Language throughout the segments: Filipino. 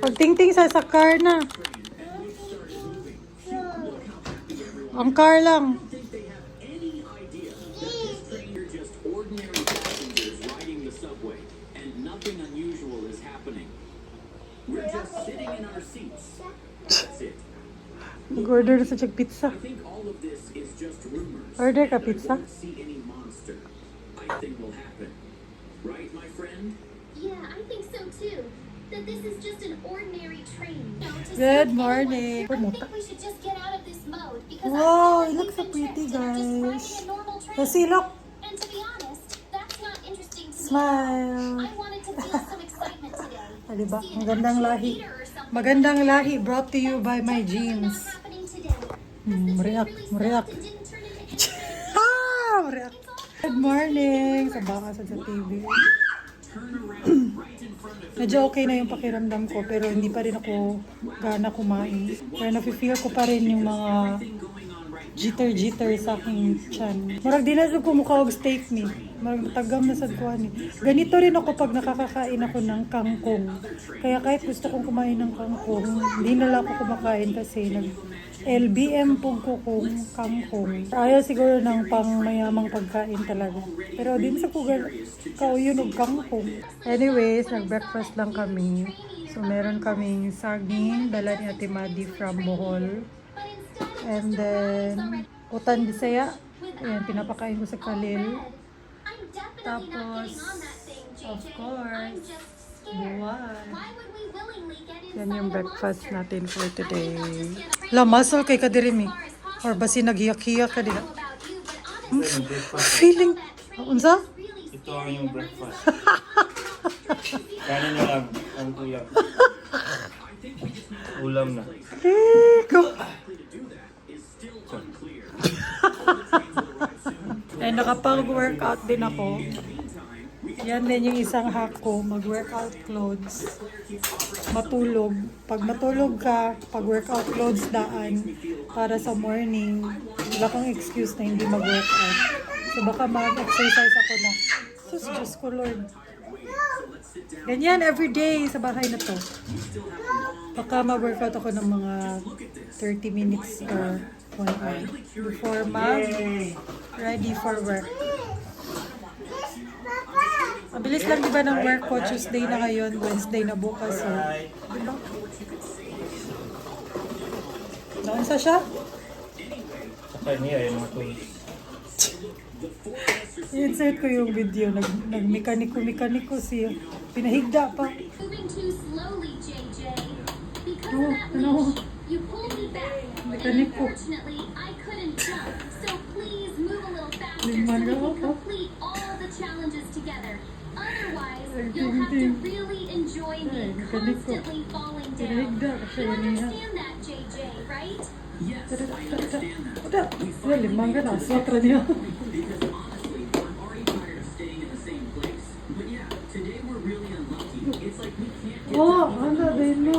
Pagtingting sa car na. Ang car lang. Mag-order na sa Chag Pizza. Order ka pizza? Yeah, I think so too. That this is just an ordinary train. Good morning. I think we should just get out of this mode because Wow, I it feel looks so like pretty, we've been trips and are guys. just riding a normal train. Kasi look. And to be honest, that's not interesting to me. Smile. I wanted to feel some excitement today. Ah, diba? See Ang an gandang actual lahi. leader or something. Magandang lahi brought to you by my Definitely jeans. not happening today. Has the train React, really react. stopped and didn't turn into anything? React. Good morning. Sa baka sa TV. Medyo okay na yung pakiramdam ko pero hindi pa rin ako gana kumain. Pero nafe-feel ko pa rin yung mga jitter sa aking tiyan. Marag di na ko mukha og steak ni. Marag tagam na sa kuha ni. Ganito rin ako pag nakakakain ako ng kangkong. Kaya kahit gusto kong kumain ng kangkong, hindi na lang ako kumakain kasi LBM po ko kung kangkong. Ayaw siguro ng pang mayamang pagkain talaga. Pero din sa kugal, yun og kangkong. Anyways, nag-breakfast lang kami. So, meron kaming saging, dala ni Ate Madi from Bohol. And then, utan bisaya. Ayan, pinapakain ko sa Khalil. Tapos, of course, buwan. Yan yung breakfast natin for today. Lamasol kay Kadirimi. Or basi naghiyak-hiyak ka diha. Feeling... Unsa? Ito ang yung breakfast. Kanin na lang ang kuya. Ulam na. Ko. Ay, nakapag-workout din ako. Yan din yung isang hack ko, mag-workout clothes. Matulog. Pag matulog ka, pag-workout clothes daan para sa morning, wala kang excuse na hindi mag-workout. So baka mag-exercise ako na. Sus, Diyos ko Lord. Ganyan everyday sa bahay na to. Baka mag-workout ako ng mga 30 minutes or 1 hour before ready for work. Mabilis lang diba ng work ko? Tuesday na ngayon, Wednesday na bukas. So, diba? Naunsa siya? Saka niya yung mga tools. I-insert ko yung video. Nagmekaniko siya. Pinahigda pa. Moving too slowly, JJ. Because Oh, of that ano? leash, you pulled me back. And Mekaniko. unfortunately, I couldn't jump. So please move a little faster so Limang we ako. can complete all the challenges together. Otherwise, Ay, you'll have to ting-ting. really enjoy me Ay, mekaniko. constantly falling down. Pinahigda kasi You niya. understand that, JJ, right? Wala, limang ka na. Sotra niya. Oh, ano din mo?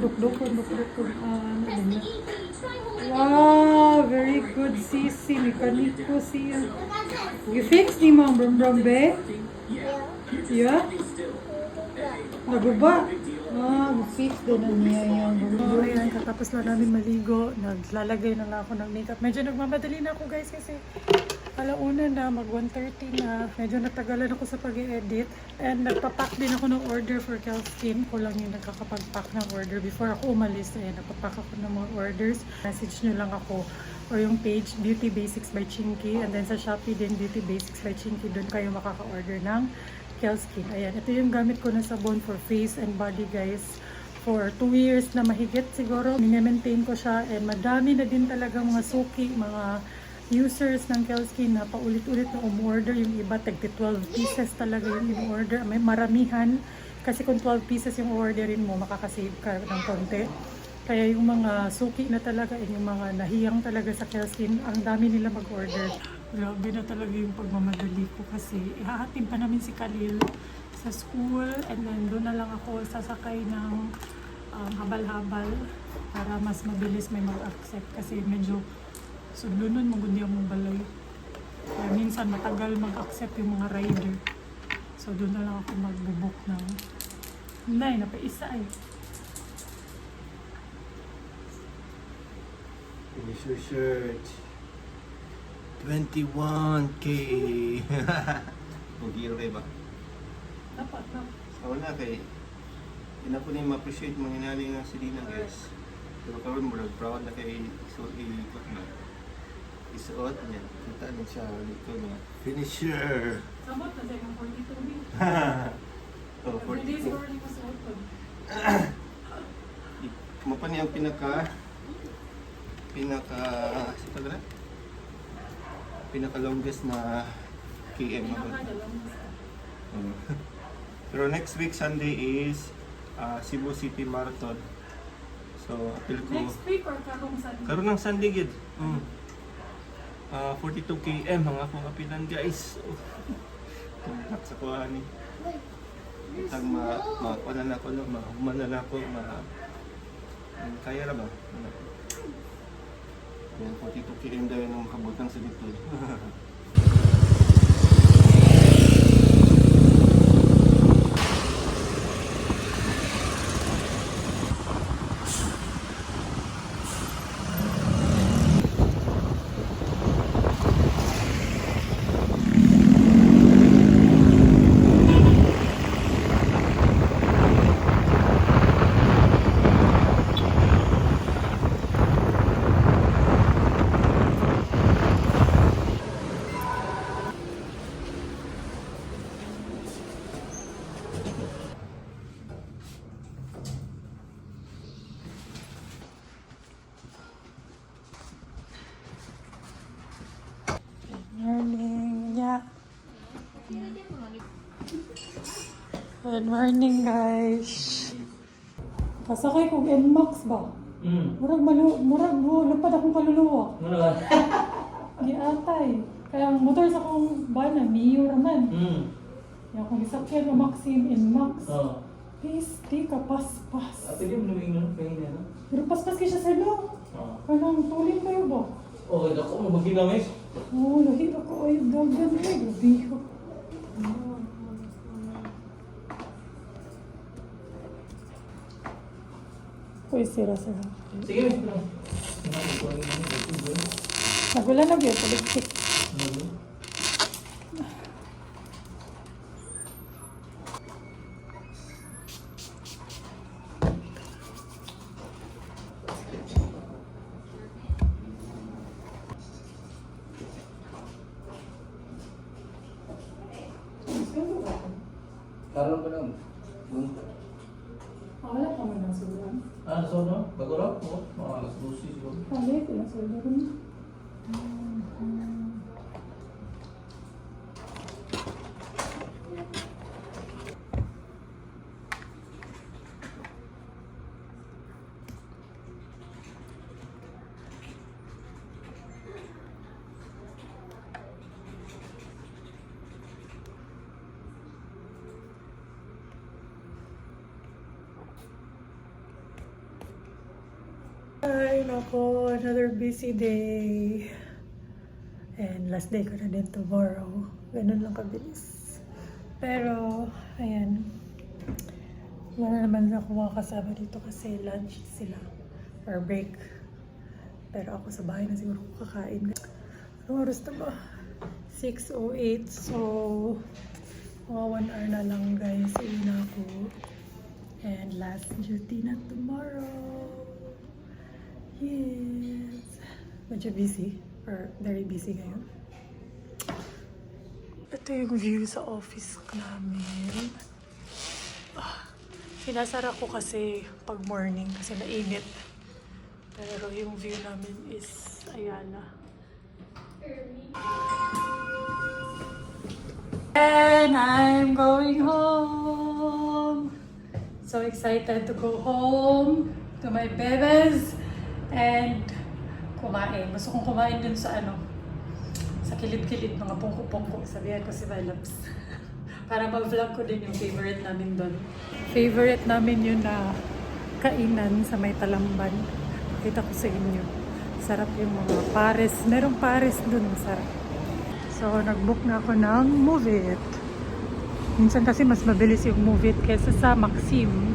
Duk-dukon. Ano Press din the niya? E key. Try holding it. Wow, very good, Sisi. Mekaniko siya. You fix ni Mang Brum be? Yeah? Naguba? Fix din na niya yung bulo. Ayan, katapos lang namin maligo. Naglalagay na lang ako ng makeup. Medyo nagmamadali na ako guys kasi alauna na, mag 1:30 na. Medyo natagalan ako sa pag-i-edit. And nagpapack din ako ng order for Kelskin. Ko lang yung nagkakapag-pack ng order. Before ako umalis, ayan, nagpapack ako ng mga orders. Message nyo lang ako or yung page Beauty Basics by Chinky. And then sa Shopee din, Beauty Basics by Chinky. Doon kayo makaka-order ng Kelskin. Ayan, ito yung gamit ko na sabon for face and body guys. For 2 years na mahigit siguro. Mine-maintain ko siya and madami na din talaga mga suki, mga users ng Kelskin na paulit-ulit na umorder. Yung iba, tagti 12 pieces talaga yung in-order. May maramihan. Kasi kung 12 pieces yung orderin mo, makakasave ka ng konti. Kaya yung mga suki na talaga, yung mga nahiyang talaga sa Kelskin, ang dami nila mag-order. Grabe na talaga yung pagmamadali ko kasi ihahatid pa namin si Khalil sa school and then doon na lang ako sasakay ng habal-habal para mas mabilis may mag-accept kasi medyo sudlunon magundi ang balay. Kaya minsan matagal mag-accept yung mga rider. So doon na lang ako magbubuk ng Nay, napaisa ay. Finish your shirt. 21K. Ang giro kayo ba? Dapat na. Wala kay. Hindi na po na ma-appreciate mga hinali nga si Dina guys. Pero karon mo proud na kay isuot na. Isuot niya. Kita din siya dito niya. Finisher! Samot na siya ng 42 din. Oh, Hindi 42. siguro ni masuot ko. Mapa niya ang pinaka sito na? Pinaka longest na KM. Pero next week Sunday is Cebu City Marathon. So apil ko Next week or karong Sunday? karon ng Sunday gid. 42 km ang akong apilan guys. So, tungkak sa kuha ni. Tag kuanan ako no, mahumanan ako kaya ra ba? Yan 42 km daw yung makabutan sa dito. Morning. Yeah. Good morning, guys. Kasakay kong NMAX ba? Murag lupad akong kaluluwa. Giatay. Kaya ang motor sa akong bana, Mio raman. Kaya kung isakyan o Maxim NMAX. Please, di ka paspas. Pwede mo namin yung pahinga, no? Pero paspas kayo siya sa ilo. Kanang tulin kayo ba? Okay, ako mo maginamay. Oo, lahi ako ay dagan na. Grabe ko. Uy, sira-sira. Sige, may lang. Nagulan na yun, paligtik. Karoon ba lang? Wala pa man ang sulan. So no? Bagura? Oo, mga alas 12 siguro. Pali, kailang sulan. Ay, nako, another busy day. And last day ko na din tomorrow. Ganun lang kabilis. Pero, ayan. Wala naman ako makakasama dito kasi lunch sila. Or break. Pero ako sa bahay na siguro kakain. Anong oras na ba? 6:08. So, mga 1 hour na lang guys. Uwi na ako. And last duty na tomorrow. Yes. Medyo busy. Or very busy ngayon. Ito yung view sa office namin. Sinasara ko kasi pag morning kasi mainit. Pero yung view namin is Ayala. And I'm going home. So excited to go home to my bebes. And kumain. Gusto kong kumain dun sa sa kilid-kilid, mga pungko-pungko. Sabihan ko si Valops. Para mag-vlog ko din yung favorite namin dun. Favorite namin yun na kainan sa may Talamban. Kita ko sa inyo. Sarap yung mga pares. Merong pares dun. Sarap. So, nag-book na ako ng Move It. Minsan kasi mas mabilis yung Move It kaysa sa Maxim.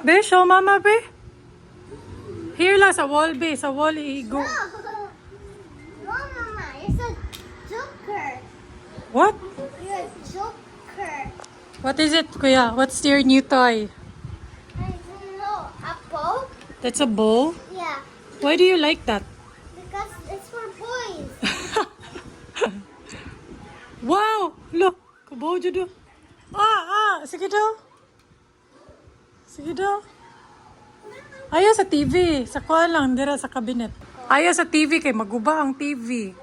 Be, show mama, be. Here lang, sa wall, be. Sa wall, iigo. No, Mama, it's a joker. What? You're a joker. What is it, kuya? What's your new toy? I don't know. Apple? That's a bow? Yeah, Why do you like that? because it's for boys. Wow! Look! Kabaw dyan do. Sige daw. Sige daw. Ayaw sa TV. Sa kuha lang, dira sa cabinet. Ayaw sa TV kay maguba ang TV.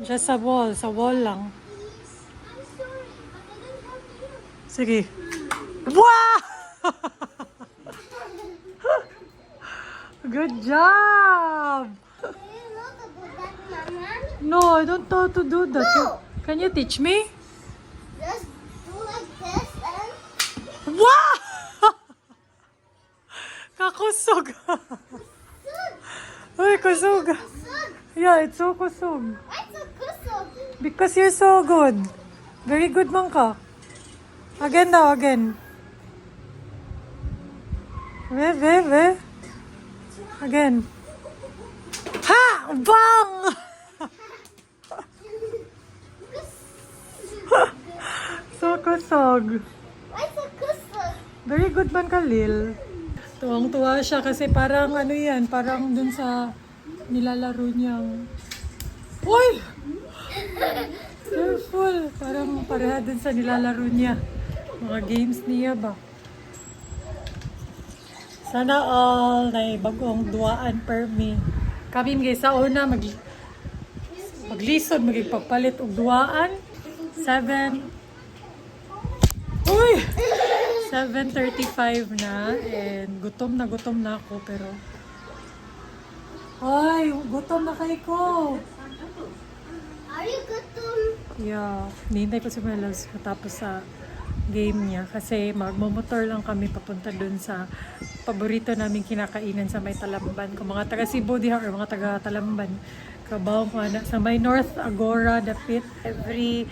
Just sa wall. Sa wall lang. I'm sorry, but I didn't help you. Sige. Wow! Good job! Do you know to do that, Mama? No, I don't know how to do that. No. Can you teach me? Just do like this and... Wow! Kakusog. Uy, kusog. Kusog. Yeah, it's so kusog. Why so kusog? Because you're so good. Very good man ka. Again daw, again. Ve. Again. Ha! Bang! So kusog. Why so kusog? Very good man ka, Lil. Tuwang-tuwa siya kasi parang ano yan, parang dun sa nilalaro niyang... Uy! Careful! Parang pareha dun sa nilalaro niya. Mga games niya ba? Sana all na bagong duaan per me. Kami guys, sa una maglisod, magigpagpalit og duaan. 7:35 na and gutom na ako pero ay, gutom na kayo ko. Are you gutom? Yeah, hinihintay ko si Melos matapos sa game niya kasi magmomotor lang kami papunta dun sa paborito naming kinakainan sa may Talamban. Kung mga taga Cebu diha or mga taga Talamban, kabaw ko na sa may North Agora Dapit every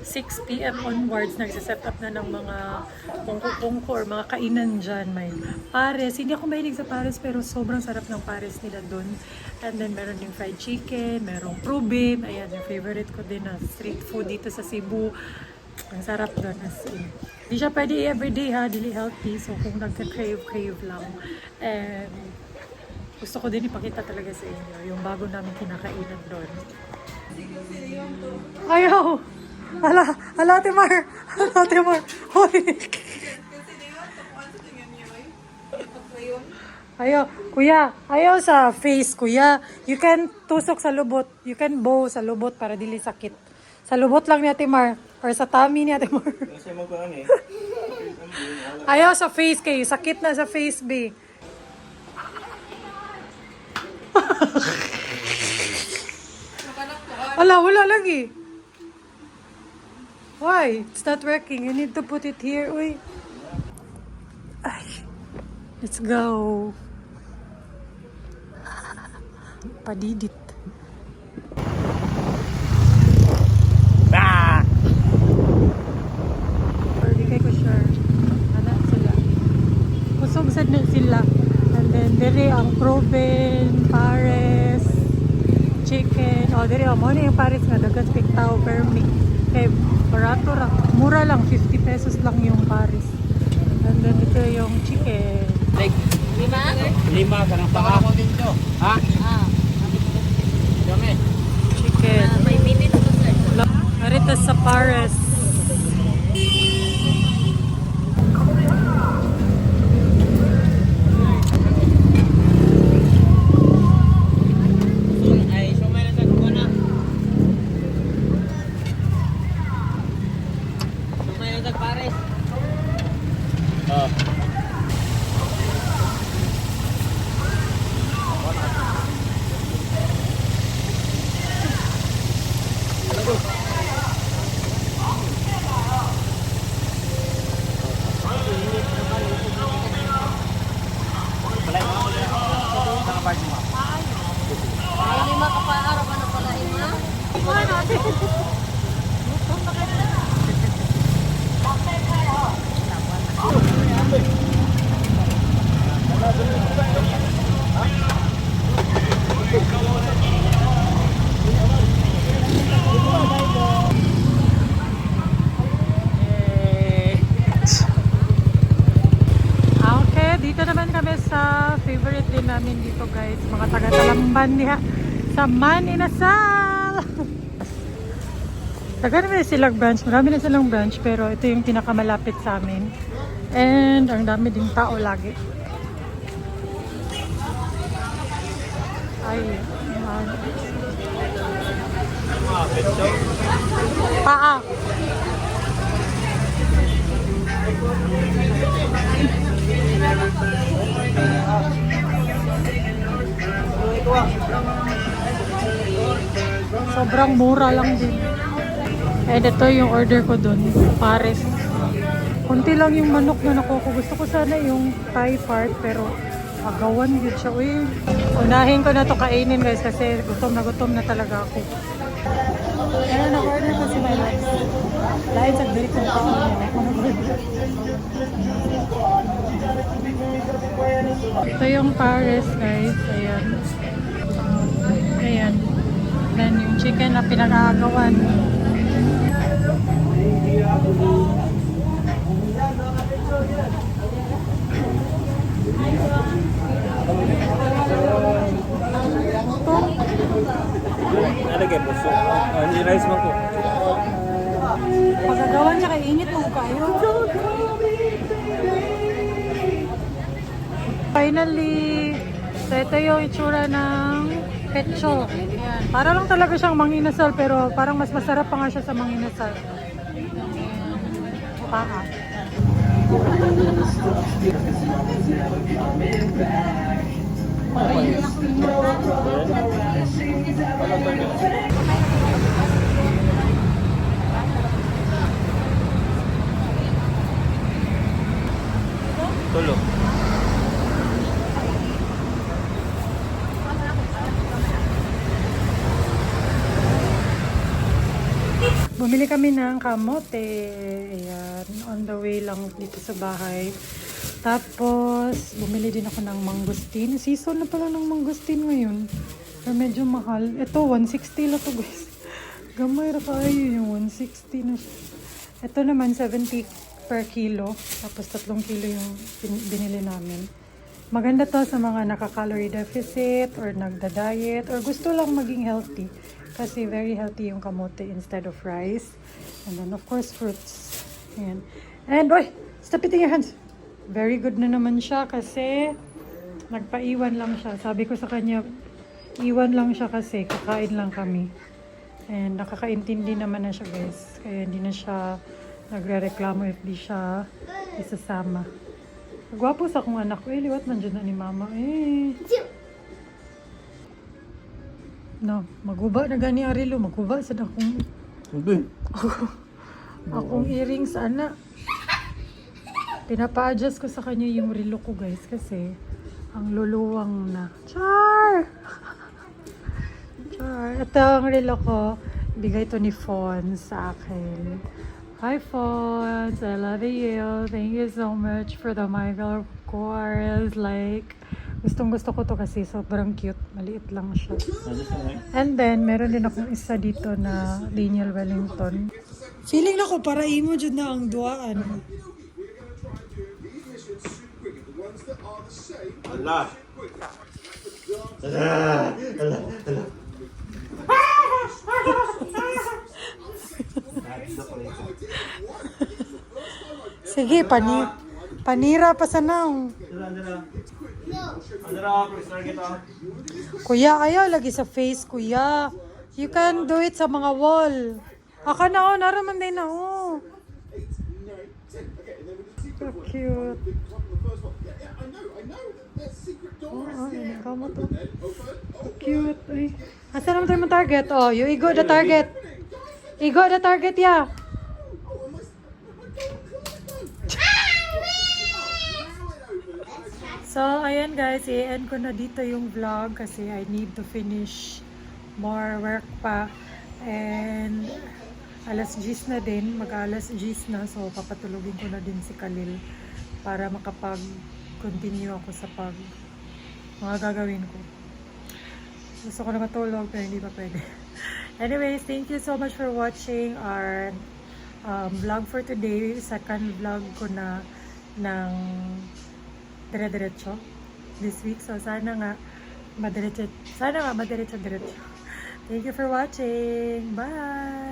6 p.m. onwards, nagsiset up na ng mga pungko-pungko or mga kainan dyan. May pares. Hindi ako mahilig sa pares pero sobrang sarap ng pares nila dun. And then meron yung fried chicken, merong prubin. Ayan, yung favorite ko din na street food dito sa Cebu. Ang sarap dun. As in. Di siya pwede everyday ha, dili healthy. So kung nagka-crave lang. And gusto ko din ipakita talaga sa inyo yung bago namin kinakainan doon. Ayaw! Hala, Timar! Hoy! Ayaw, kuya, ayaw sa face, kuya. You can tusok sa lubot. You can bow sa lubot para dili sakit. Sa lubot lang ni Timar. Or sa tummy ni Timar. Kasi mo ko ani. Ayaw sa face kay sakit na sa face, be. Wala lagi. Why? It's not working. You need to put it here. Uy. Ay. Let's go. Padidit. Hindi kayo ko sure. Anak sila. Kusog sad na sila. And then, diri ang proben, pares, chicken. O, diri ang mo na yung pares nga. Dagat tao per me. Eh, barato ra. Mura lang. 50 pesos lang yung pares. And then, ito yung chicken. Like, 5 ka ng paka. Ha? Dami. Chicken. May minutes pa sir. Maritas sa pares. Ay, sumay na sa kuna. Sumay na sa pares. May 5 ka pa araw ka na pala ima. Okay, dito naman kami sa favorite din namin dito guys, mga taga-Talamban niya sa Man Inasal. Taga naman silang branch, marami na silang branch pero ito yung pinakamalapit sa amin. And ang dami ding tao lagi. Ay, man. Paa. Sobrang mura lang din. And ito yung order ko dun, pares. Kunti lang yung manok na nakuha. Gusto ko sana yung Thai part pero agawan yun siya. Uy, unahin ko na to kainin guys kasi gutom na talaga ako. Pero na-order ko si my legs. Dahil sa date ng tao niya. Ito yung pares guys. Ayan. Ayan. Then yung chicken na pinag-aagawan. Nalagay po. So, rice mo po. Pagkagawan niya kay init mo kayo. Finally, so ito yung itsura ng pecho. Ayan. Para lang talaga siyang manginasal pero parang mas masarap pa nga siya sa manginasal. Paa. Tulo. Bumili kami ng kamote. Ayan, on the way lang dito sa bahay. Tapos, bumili din ako ng mangosteen. Season na pala ng mangosteen ngayon. Pero medyo mahal. Ito, 160 lang to guys. Gamay ra kayo yung 160 na siya. Ito naman, 70 per kilo. Tapos 3 kilo yung binili namin. Maganda to sa mga naka-calorie deficit or nagda-diet or gusto lang maging healthy. Kasi very healthy yung kamote instead of rice. And then of course fruits. Ayan. And boy, stop eating your hands. Very good na naman siya kasi nagpaiwan lang siya. Sabi ko sa kanya, iwan lang siya kasi kakain lang kami. And nakakaintindi naman na siya guys. Kaya hindi na siya nagre-reklamo if di siya isasama. Gwapo sa akong anak ko. Liwat man dyan na ni mama. No, maguba na gani Arilo. Maguba sa akong... akong earrings, ana. Pinapa-adjust ko sa kanya yung relo ko guys kasi ang luluwang na. Char! Char. Ito ang relo ko. Bigay to ni Fons sa akin. Hi Fons, I love you. Thank you so much for the Michael Kors. Like, gustong gusto ko to kasi sobrang cute. Maliit lang siya. And then, meron din akong isa dito na Daniel Wellington. Feeling na ko para imo dyan na ang duaan. Allah! Sige, panira pa sana. Kuya, ayaw lagi sa face, kuya. You can do it sa mga wall. Aka na, naraman din na, So cute. Kamo to. So cute. Ay. Asa naman tayo mong target? Oh, you igo the target. Igo the target, yeah. So, ayan guys, i-end ko na dito yung vlog kasi I need to finish more work pa. And alas 10 na din, mag-alas 10 na. So, papatulogin ko na din si Khalil para makapag mag-continue ako sa mga gagawin ko. Gusto ko na matulog pero hindi pa pwede. Anyways, thank you so much for watching our vlog for today. Second vlog ko na ng dire-diretso this week. So sana nga madiretso. Thank you for watching. Bye!